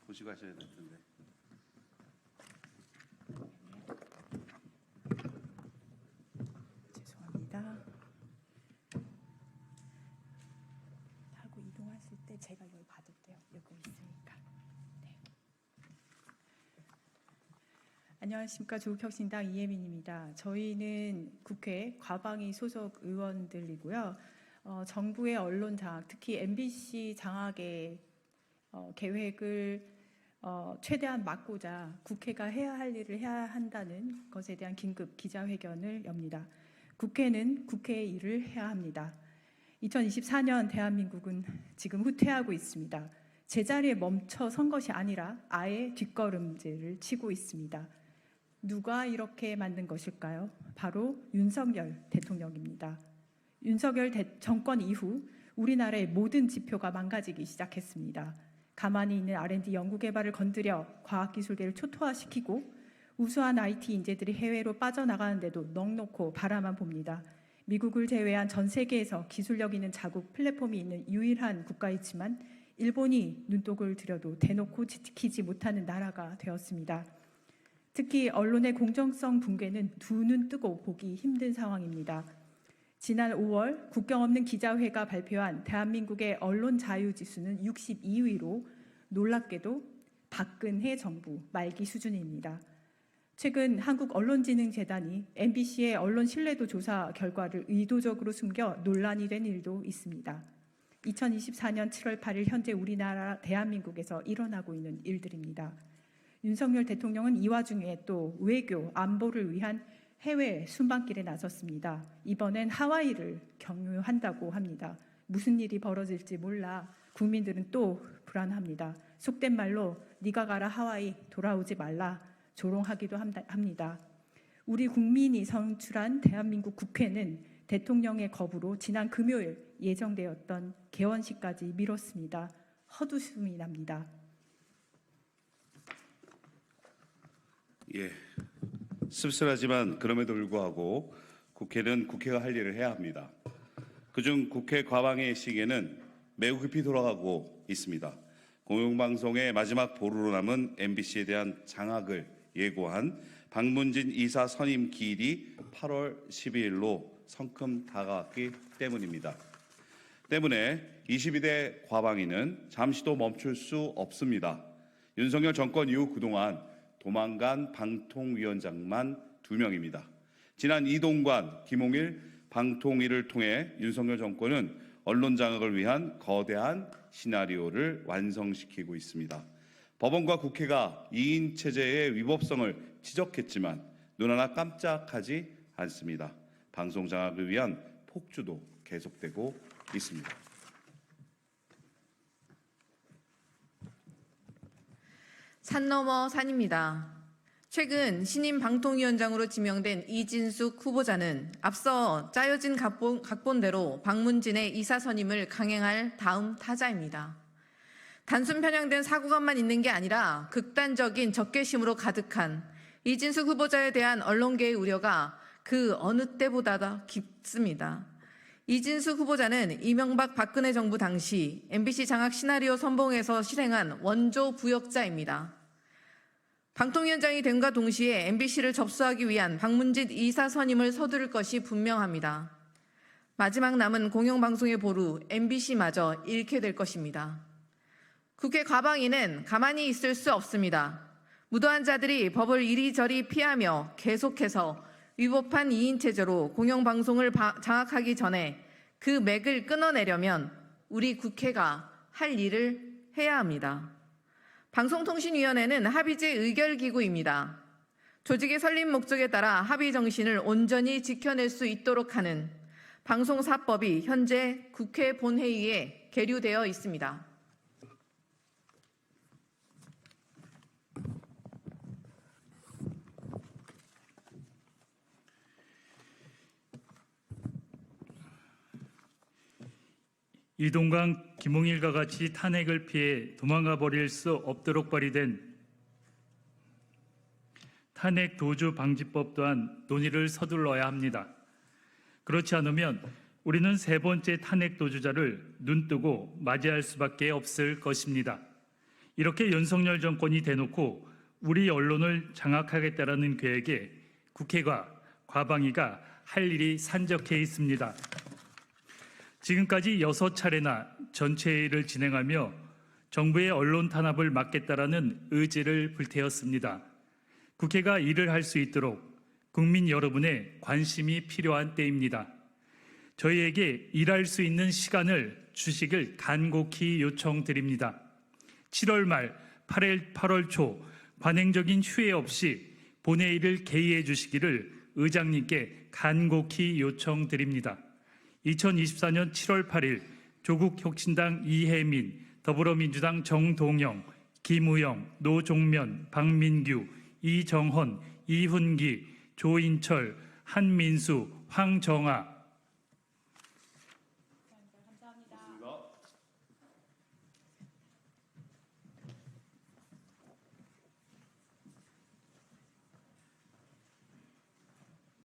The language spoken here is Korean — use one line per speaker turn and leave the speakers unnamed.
보시고 하셔야 될 텐데.
죄송합니다. 하고 이동하실 때 제가 여기 받을게요. 여기 있으니까. 네. 안녕하십니까. 조국혁신당 이혜민입니다. 저희는 국회 과방위 소속 의원들이고요. 정부의 언론 장악, 특히 MBC 장악의 계획을 최대한 막고자 국회가 해야 할 일을 해야 한다는 것에 대한 긴급 기자회견을 엽니다. 국회는 국회의 일을 해야 합니다. 2024년 대한민국은 지금 후퇴하고 있습니다. 제자리에 멈춰 선 것이 아니라 아예 뒷걸음질을 치고 있습니다. 누가 이렇게 만든 것일까요? 바로 윤석열 대통령입니다. 윤석열 정권 이후 우리나라의 모든 지표가 망가지기 시작했습니다. 가만히 있는 R&D 연구개발을 건드려 과학기술계를 초토화시키고 우수한 IT 인재들이 해외로 빠져나가는데도 넋놓고 바라만 봅니다. 미국을 제외한 전 세계에서 기술력 있는 자국 플랫폼이 있는 유일한 국가이지만 일본이 눈독을 들여도 대놓고 지키지 못하는 나라가 되었습니다. 특히 언론의 공정성 붕괴는 두 눈 뜨고 보기 힘든 상황입니다. 지난 5월 국경 없는 기자회가 발표한 대한민국의 언론 자유 지수는 62위로 놀랍게도 박근혜 정부 말기 수준입니다. 최근 한국언론진흥재단이 MBC의 언론 신뢰도 조사 결과를 의도적으로 숨겨 논란이 된 일도 있습니다. 2024년 7월 8일 현재 우리나라 대한민국에서 일어나고 있는 일들입니다. 윤석열 대통령은 이 와중에 또 외교, 안보를 위한 해외 순방길에 나섰습니다. 이번엔 하와이를 경유한다고 합니다. 무슨 일이 벌어질지 몰라 국민들은 또 불안합니다. 속된 말로 네가 가라 하와이 돌아오지 말라 조롱하기도 합니다. 우리 국민이 선출한 대한민국 국회는 대통령의 거부로 지난 금요일 예정되었던 개원식까지 미뤘습니다. 헛웃음이 납니다.
예, 씁쓸하지만 그럼에도 불구하고 국회는 국회가 할 일을 해야 합니다. 그중 국회 과방의 시기에는 매우 급히 돌아가고 있습니다. 공영방송의 마지막 보루로 남은 MBC에 대한 장악을 예고한 박문진 이사 선임 기일이 8월 12일로 성큼 다가왔기 때문입니다. 때문에 22대 과방위는 잠시도 멈출 수 없습니다. 윤석열 정권 이후 그동안 도망간 방통위원장만 2명입니다. 지난 이동관, 김홍일 방통위를 통해 윤석열 정권은 언론 장악을 위한 거대한 시나리오를 완성시키고 있습니다. 법원과 국회가 2인 체제의 위법성을 지적했지만 눈 하나 깜짝하지 않습니다. 방송 장악을 위한 폭주도 계속되고 있습니다.
산 넘어 산입니다. 최근 신임 방통위원장으로 지명된 이진숙 후보자는 앞서 짜여진 각본대로 박문진의 이사 선임을 강행할 다음 타자입니다. 단순 편향된 사고감만 있는 게 아니라 극단적인 적개심으로 가득한 이진숙 후보자에 대한 언론계의 우려가 그 어느 때보다 더 깊습니다. 이진숙 후보자는 이명박 박근혜 정부 당시 MBC 장악 시나리오 선봉에서 실행한 원조 부역자입니다. 방통위원장이 됨과 동시에 MBC를 접수하기 위한 박문진 이사 선임을 서두를 것이 분명합니다. 마지막 남은 공영방송의 보루 MBC마저 잃게 될 것입니다. 국회 과방위는 가만히 있을 수 없습니다. 무도한 자들이 법을 이리저리 피하며 계속해서 위법한 2인 체제로 공영방송을 장악하기 전에 그 맥을 끊어내려면 우리 국회가 할 일을 해야 합니다. 방송통신위원회는 합의제 의결기구입니다. 조직의 설립 목적에 따라 합의 정신을 온전히 지켜낼 수 있도록 하는 방송사법이 현재 국회 본회의에 계류되어 있습니다.
이동관, 김홍일과 같이 탄핵을 피해 도망가 버릴 수 없도록 발의된 탄핵 도주 방지법 또한 논의를 서둘러야 합니다. 그렇지 않으면 우리는 세 번째 탄핵 도주자를 눈뜨고 맞이할 수밖에 없을 것입니다. 이렇게 윤석열 정권이 대놓고 우리 언론을 장악하겠다라는 계획에 국회가 과방위가 할 일이 산적해 있습니다. 지금까지 6차례나 전체회의를 진행하며 정부의 언론 탄압을 막겠다라는 의지를 불태웠습니다. 국회가 일을 할 수 있도록 국민 여러분의 관심이 필요한 때입니다. 저희에게 일할 수 있는 시간을 주시길 간곡히 요청드립니다. 7월 말 8월 초 관행적인 휴회 없이 본회의를 개의해 주시기를 의장님께 간곡히 요청드립니다. 2024년 7월 8일 조국혁신당 이혜민, 더불어민주당 정동영, 김우영, 노종면, 박민규, 이정헌, 이훈기, 조인철, 한민수, 황정아,